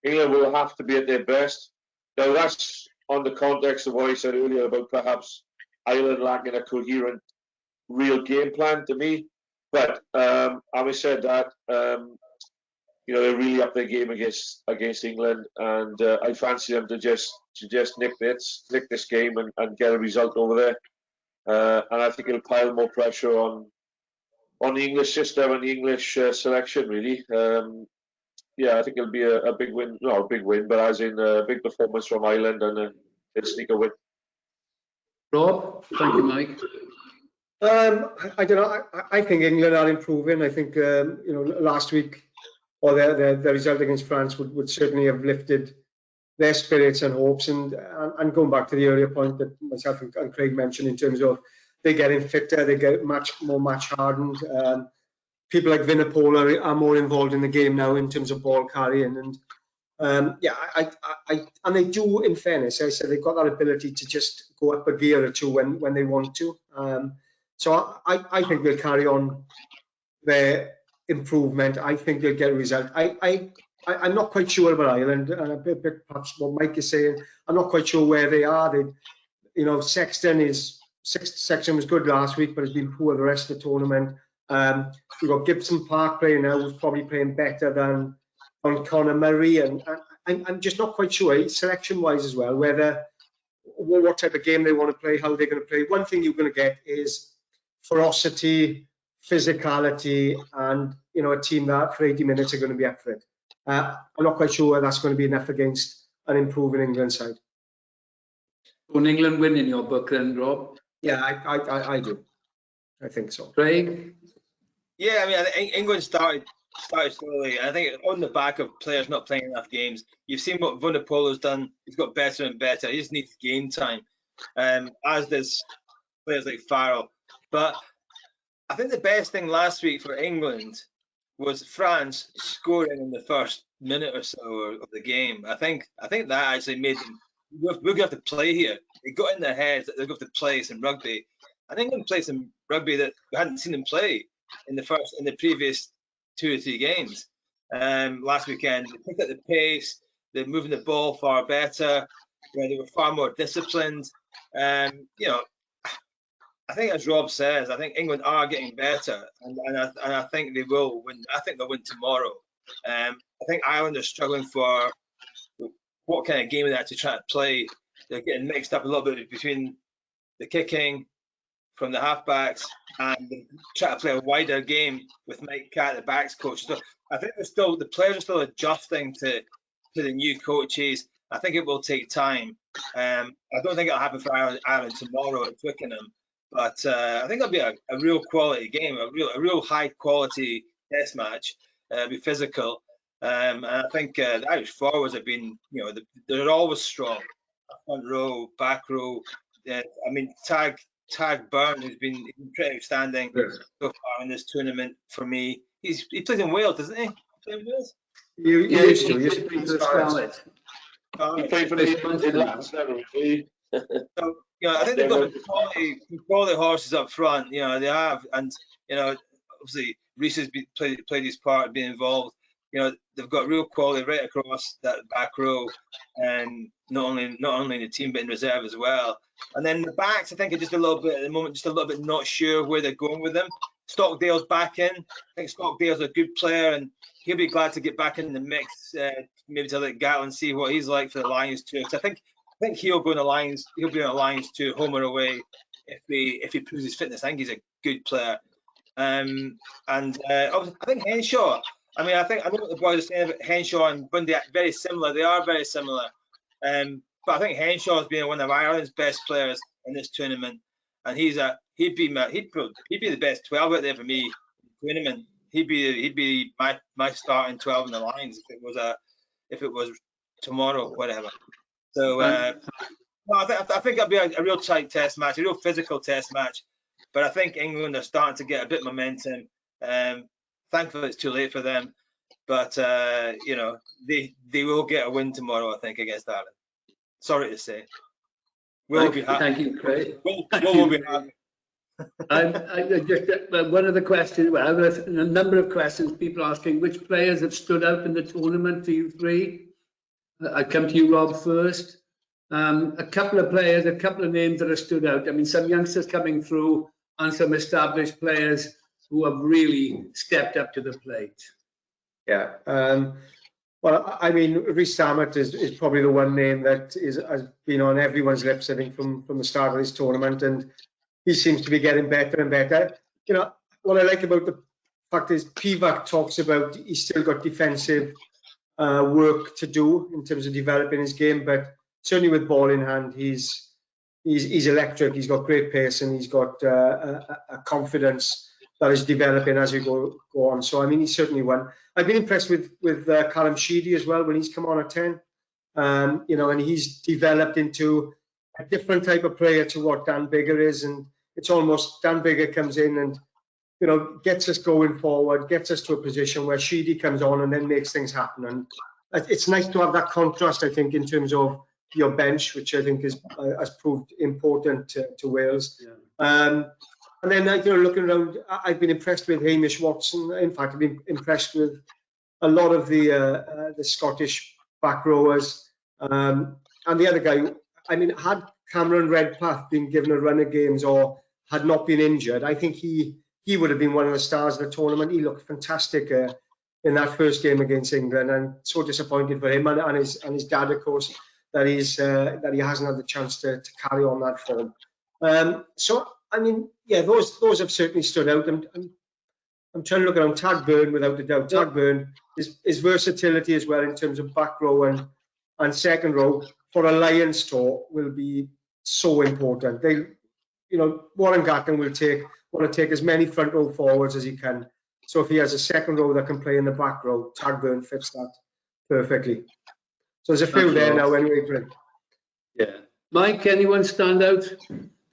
England will have to be at their best. Now, that's on the context of what I said earlier about perhaps Ireland lacking a coherent, real game plan to me. But having said that, they're really up their game against England, and I fancy them to just nick this game and get a result over there. And I think it'll pile more pressure on the English system and the English selection, really. I think it'll be a big win. Not a big win, but as in a big performance from Ireland and a sneaker win. Rob, thank you, Mike. I don't know. I think England are improving. I think last week, or the result against France would certainly have lifted their spirits and hopes. And going back to the earlier point that myself and Craig mentioned in terms of they're getting fitter, they get more match hardened. People like Vinopola are more involved in the game now in terms of ball carrying, and and they do. In fairness, I said they've got that ability to just go up a gear or two when they want to. So I think they'll carry on their improvement. I think they'll get a result. I'm not quite sure about Ireland, and a bit perhaps what Mike is saying. I'm not quite sure where they are. Sexton was good last week, but has been poor the rest of the tournament. We've got Gibson Park playing now, who's probably playing better than Conor Murray, and I'm just not quite sure, selection-wise as well, what type of game they want to play, how they're going to play. One thing you're going to get is ferocity, physicality, and a team that for 80 minutes are going to be up for it. I'm not quite sure that's going to be enough against an improving England side. Will England win in your book then, Rob? Yeah, I do. I think so. Craig? Yeah, I think England started slowly. I think on the back of players not playing enough games. You've seen what Vunipolo's done. He's got better and better. He just needs game time, as does players like Farrell. But I think the best thing last week for England was France scoring in the first minute or so of the game. I think that actually made them. We're going to have to play here. They got in their heads that they're going to have to play some rugby. I think England played some rugby that we hadn't seen them play in the previous 2 or 3 games. Last weekend, they picked up the pace. They're moving the ball far better. They were far more disciplined. I think, as Rob says, I think England are getting better, and I think they will win. I think they'll win tomorrow. I think Ireland are struggling for what kind of game they're actually trying to play. They're getting mixed up a little bit between the kicking from the halfbacks and trying to play a wider game with Mike Catt, the backs coach. So I think the players are still adjusting to the new coaches. I think it will take time. I don't think it'll happen for Ireland tomorrow at Twickenham, but I think it'll be a real quality game, a real high quality test match. It'll be physical. And I think the Irish forwards have been, they're always strong. Front row, back row. I mean, Tag Byrne, who's been pretty outstanding so far in this tournament for me. He plays in Wales, doesn't he? Play in Wales? He used to. He used to He play for Scarlett. He played for me in last really. So, I think they've got quality horses up front. They have, and obviously Reese has played his part, been involved. They've got real quality right across that back row, and not only in the team but in reserve as well. And then the backs, I think, are just a little bit at the moment, just a little bit not sure where they're going with them. Stockdale's back in. I think Stockdale's a good player, and he'll be glad to get back in the mix. Maybe to let Gatlin see what he's like for the Lions too. Because I think he'll go in the Lions. He'll be on the Lions too, home or away, if he proves his fitness. I think he's a good player. And I think Henshaw. I know what the boys are saying about Henshaw and Bundy. Very similar. They are very similar. But I think Henshaw has been one of Ireland's best players in this tournament, and he'd be the best 12 out there for me in the tournament. He'd be my starting 12 in the Lions if it was tomorrow, whatever. So I think it'll be a real tight test match, a real physical test match. But I think England are starting to get a bit of momentum. Thankfully, it's too late for them, but they will get a win tomorrow, I think, against Ireland. Sorry to say. We'll be happy. Thank you, Craig. We'll be happy. Just one of the questions. Well, there's a number of questions. People asking which players have stood out in the tournament to you three. I come to you, Rob, first. A couple of players, a couple of names that have stood out. I mean, some youngsters coming through and some established players who have really stepped up to the plate. Yeah. Well, I mean, Rhys Sammet is probably the one name that has been on everyone's lips, I think, from the start of this tournament, and he seems to be getting better and better. What I like about the fact is Pivac talks about he's still got defensive work to do in terms of developing his game, but certainly with ball in hand, he's electric. He's got great pace, and he's got a confidence that is developing as we go on. So I mean, he's certainly one. I've been impressed with Callum Sheedy as well when he's come on at 10. And he's developed into a different type of player to what Dan Biggar is, and it's almost Dan Biggar comes in and gets us going forward, gets us to a position where Sheedy comes on and then makes things happen. And it's nice to have that contrast, I think, in terms of your bench, which I think has proved important to Wales. Yeah. And then, looking around, I've been impressed with Hamish Watson. In fact, I've been impressed with a lot of the Scottish back rowers. And the other guy, I mean, had Cameron Redpath been given a run of games or had not been injured, I think he would have been one of the stars of the tournament. He looked fantastic in that first game against England. I'm so disappointed for him and his dad, of course, that he hasn't had the chance to carry on that form. So I mean, yeah, those have certainly stood out. I'm trying to look around. Tag Byrne, without a doubt. Tag Byrne, his versatility as well in terms of back row and second row for a Lions tour will be so important. Warren Gatland will want to take as many front row forwards as he can. So if he has a second row that can play in the back row, Tag Byrne fits that perfectly. So there's a few there now anyway, Bryn. Yeah. Mike, anyone stand out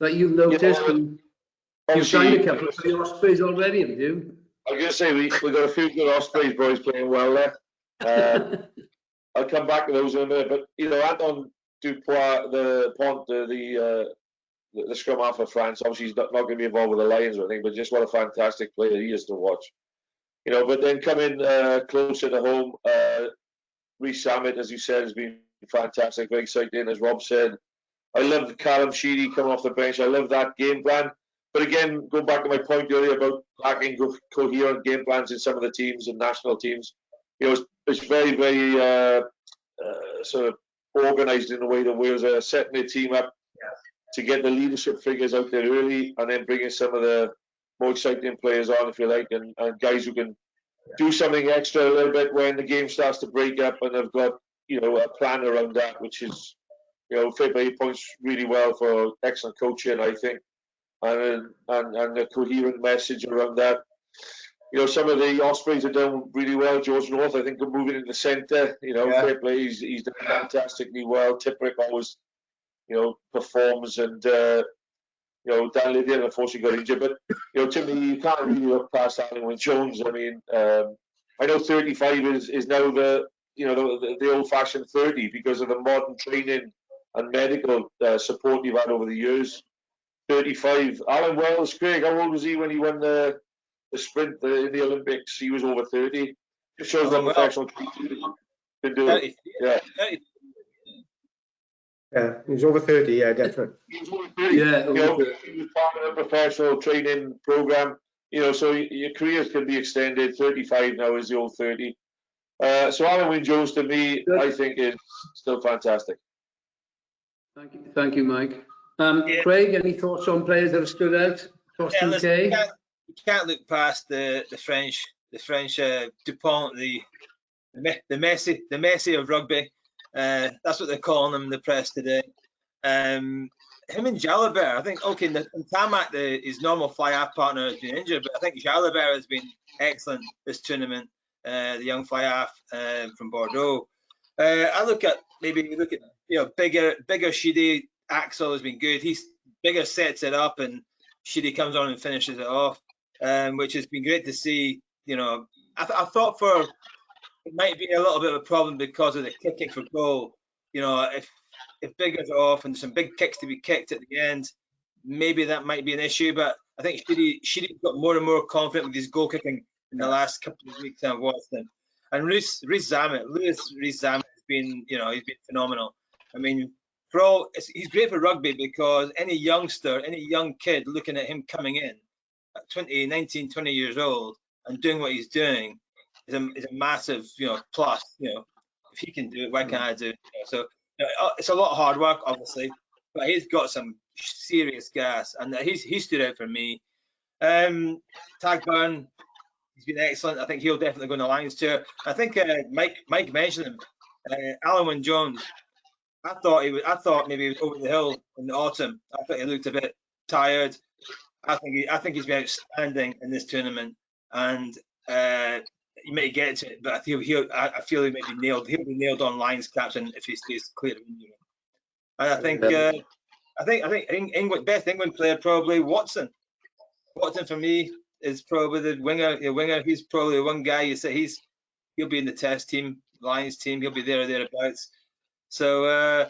that you've noticed? You've signed a couple of the Ospreys already, haven't you? I was going to say, we got a few good Ospreys boys playing well there. I'll come back to those in a minute. But, Anton Dupois, the scrum half for France, obviously he's not going to be involved with the Lions or anything, but just what a fantastic player he is to watch. But then coming closer to home, Rhys Sammet, as you said, has been fantastic, very exciting. As Rob said, I love Callum Sheedy coming off the bench. I love that game plan. But again, going back to my point earlier about lacking coherent game plans in some of the teams and national teams, it's very, very sort of organised in the way that Wales are setting their team up to get the leadership figures out there early and then bringing some of the more exciting players on, if you like, and guys who can do something extra a little bit when the game starts to break up and they've got, a plan around that, which is, Fairplay points really well for excellent coaching, I think, and a coherent message around that. some of the Ospreys are done really well. George North, I think, are moving in the centre. Fair play. He's done fantastically well. Tipperick always, performs, and Dan Lydian unfortunately got injured. But to me, you can't really look past Alan Wynne-Jones. I mean, I know 35 is now the old-fashioned 30 because of the modern training and medical support you've had over the years. 35. Alan Wells, Craig, how old was he when he won the sprint in the Olympics? He was over 30. It shows what professional can do. 30, yeah. 30. Yeah, he was over 30. Yeah, definitely. He was over 30. Yeah, he was part of a professional training program. So your careers can be extended. 35 now is the old 30. So Alan Wynne-Jones, to me, I think is still fantastic. Thank you, Mike. Craig, any thoughts on players that have stood out across the UK? You can't look past the French Dupont, the Messi of rugby. That's what they're calling him in the press today. Him and Jalabert, I think, Tamak, his normal fly-half partner, has been injured, but I think Jalabert has been excellent this tournament, the young fly-half from Bordeaux. I look at bigger Sheedy. Axel has been good. He's bigger, sets it up, and Sheedy comes on and finishes it off, which has been great to see. I thought it might be a little bit of a problem because of the kicking for goal. If Bigger's off and some big kicks to be kicked at the end, maybe that might be an issue. But I think Sheedy's got more and more confident with his goal kicking in the last couple of weeks I've watched him. And Rhys Zammit has been, he's been phenomenal. I mean, he's great for rugby because any young kid looking at him coming in at 19, 20 years old and doing what he's doing is a massive, plus. If he can do it, why can't I do it? So it's a lot of hard work, obviously, but he's got some serious gas, and he stood out for me. Tagburn, he's been excellent. I think he'll definitely go in the Lions chair. I think Mike mentioned him, Alan Wynne-Jones. I thought maybe he was over the hill in the autumn. I thought he looked a bit tired. I think he's been outstanding in this tournament, and he may get to it, but I feel he may be nailed. He'll be nailed on Lions captain if he stays clear of injury. And I think England best England player probably Watson. Watson for me is probably the winger. He's probably the one guy you say he'll be in the Test team, Lions team. He'll be there or thereabouts. So, I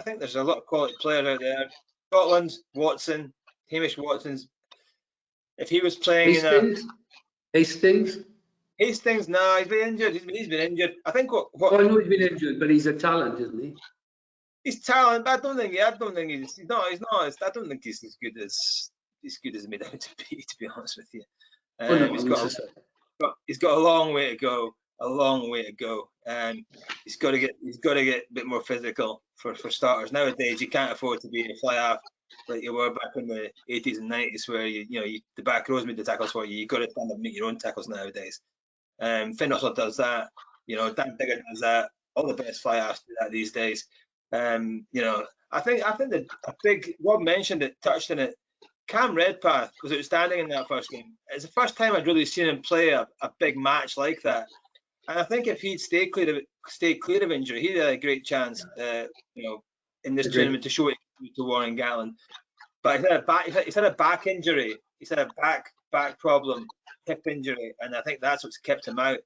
think there's a lot of quality players out there. Scotland, Watson, Hamish Watson's. If he was playing Hastings, no, he's been injured. He's been injured. I think what I know he's been injured, but he's a talent, isn't he? He's talent, but I don't think he's not. I don't think he's as good as he's made out to be honest with you. He's got a long way to go. He's got to get a bit more physical for starters. Nowadays, you can't afford to be a fly half like you were back in the 80s and 90s, where the back rows made the tackles for you. You've got to stand up and make your own tackles nowadays. Finn Russell does that. Dan Biggar does that. All the best fly halves do that these days. I think that a big Rob mentioned it, touched on it. Cam Redpath was outstanding in that first game. It's the first time I'd really seen him play a big match like that. And I think if he'd stay clear of injury, he'd have a great chance, in this tournament to show it to Warren Gatland. But he's had a back injury. He's had a back problem, hip injury, and I think that's what's kept him out.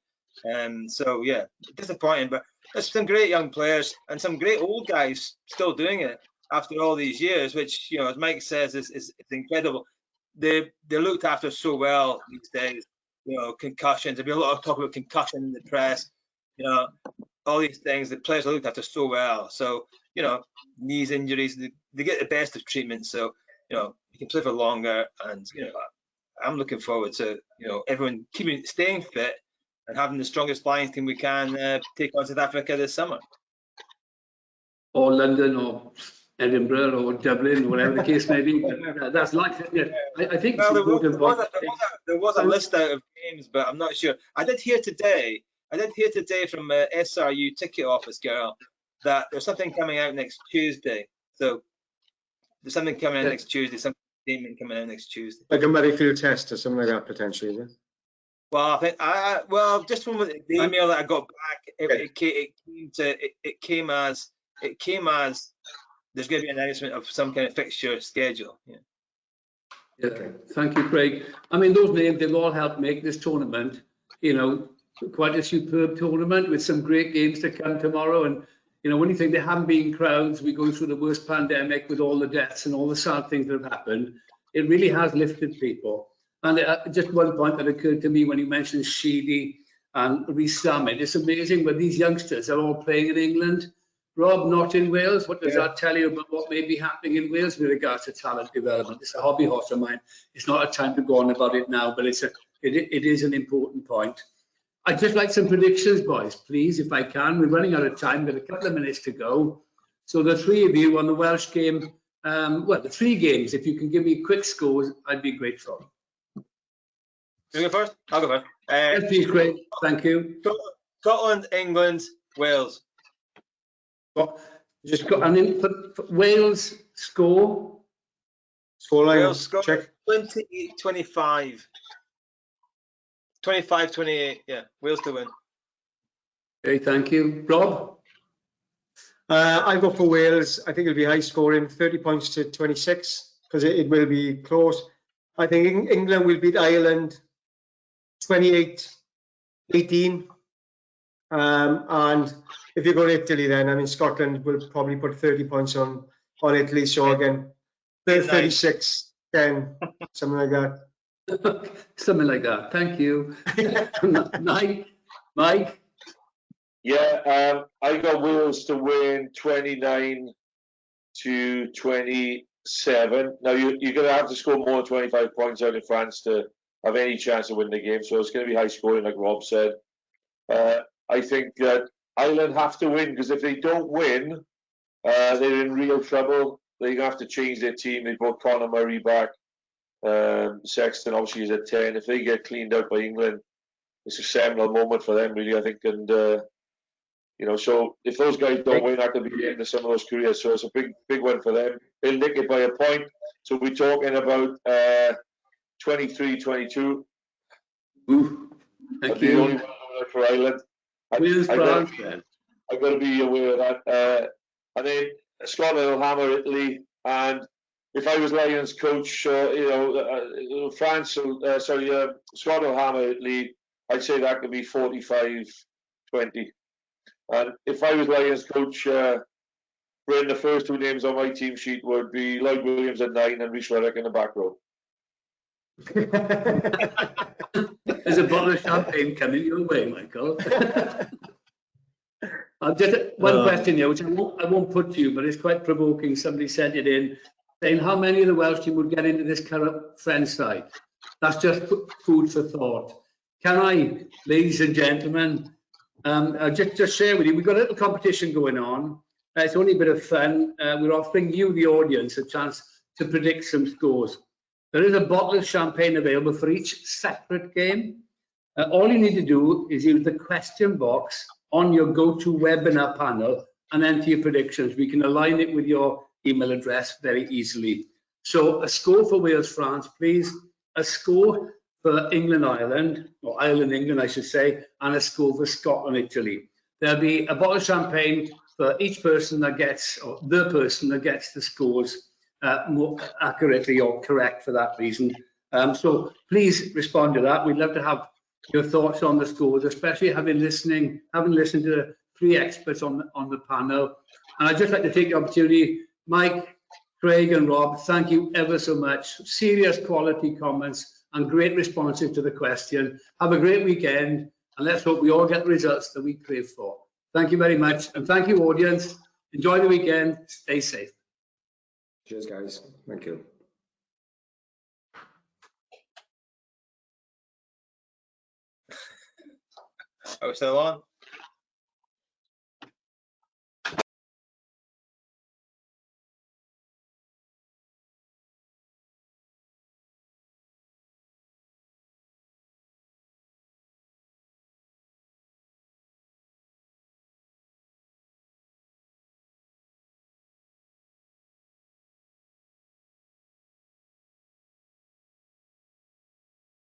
Disappointing. But there's some great young players and some great old guys still doing it after all these years, which, as Mike says, is incredible. They're looked after so well these days. Concussions. There'll be a lot of talk about concussion in the press. All these things. The players are looked after so well. So, knees injuries, they get the best of treatment. So, you can play for longer. And, I'm looking forward to, everyone staying fit and having the strongest Lions team we can take on South Africa this summer. Or London, or Edinburgh, or Dublin, whatever the case may be. That's life, isn't it? I think it's important. There was a list out of games, but I'm not sure. I did hear today from SRU ticket office girl that there's something coming out next Tuesday. So there's something coming out next Tuesday, some statement coming out next Tuesday. Like a Midfield test or something like that, potentially, is it? Well, I think just from the email that I got back, it came as there's going to be an announcement of some kind of fixture schedule. Yeah. Yeah, thank you, Craig. I mean, those names, they've all helped make this tournament, quite a superb tournament with some great games to come tomorrow. And, when you think there haven't been crowds, we go through the worst pandemic with all the deaths and all the sad things that have happened. It really has lifted people. And just one point that occurred to me when you mentioned Sheedy and Rhys Summit, it's amazing when these youngsters are all playing in England. Rob, not in Wales. What does that tell you about what may be happening in Wales with regards to talent development? It's a hobby horse of mine. It's not a time to go on about it now, but it is an important point. I'd just like some predictions, boys, please, if I can. We're running out of time. We've got a couple of minutes to go. So the three of you on the Welsh game, the three games, if you can give me quick scores, I'd be grateful. You go first? I'll go first. Yes, please, Craig. Thank you. Scotland, England, Wales. Just got an in for Wales score. Scoreline. Wales score Check. 28-25. 25-28. Yeah, Wales to win. Okay, thank you. Rob? I go for Wales. I think it'll be high scoring, 30 points to 26, because it will be close. I think England will beat Ireland 28-18. And if you go to Italy, then I mean Scotland will probably put 30 points on Italy. So again, 36-10, something like that. Something like that. Thank you. Mike? Yeah, I got Wales to win 29-27. Now you're going to have to score more than 25 points out in France to have any chance of winning the game. So it's going to be high scoring, like Rob said. I think that Ireland have to win, because if they don't win, they're in real trouble. They're going to have to change their team. They brought Conor Murray back. Sexton obviously is at 10. If they get cleaned out by England, it's a seminal moment for them, really, I think. And, so if those guys don't win, that could be the end of some of those careers. So it's a big one for them. They'll nick it by a point. So we're talking about 23-22. Thank you. The only you. one for Ireland. Wales, France, then. I've got to be aware of that. And then Scotland will hammer Italy. And if I was Lions coach, Scotland will hammer Italy. I'd say that could be 45-20. And if I was Lions coach, Bryn, the first two names on my team sheet would be Lloyd Williams at 9 and Rhys Reddick in the back row. There's a bottle of champagne coming your way, Michael. I've just one question here, which I won't put to you, but it's quite provoking. Somebody sent it in, saying how many of the Welsh team would get into this current French side. That's just food for thought. Can I, ladies and gentlemen, just share with you, we've got a little competition going on. It's only a bit of fun. We're offering you, the audience, a chance to predict some scores. There is a bottle of champagne available for each separate game. All you need to do is use the question box on your go-to webinar panel and enter your predictions. We can align it with your email address very easily. So a score for Wales, France, please. A score for England, Ireland, or Ireland, England, I should say, and a score for Scotland, Italy. There'll be a bottle of champagne for each person that gets, or the person that gets the scores more accurately or correct for that reason. So please respond to that. We'd love to have your thoughts on the scores, especially having listened to the three experts on the panel. And I'd just like to take the opportunity, Mike, Craig and Rob, thank you ever so much. Serious quality comments and great responses to the question. Have a great weekend, and let's hope we all get the results that we crave for. Thank you very much, and thank you, audience. Enjoy the weekend. Stay safe. Cheers, guys. Thank you. Are we still on?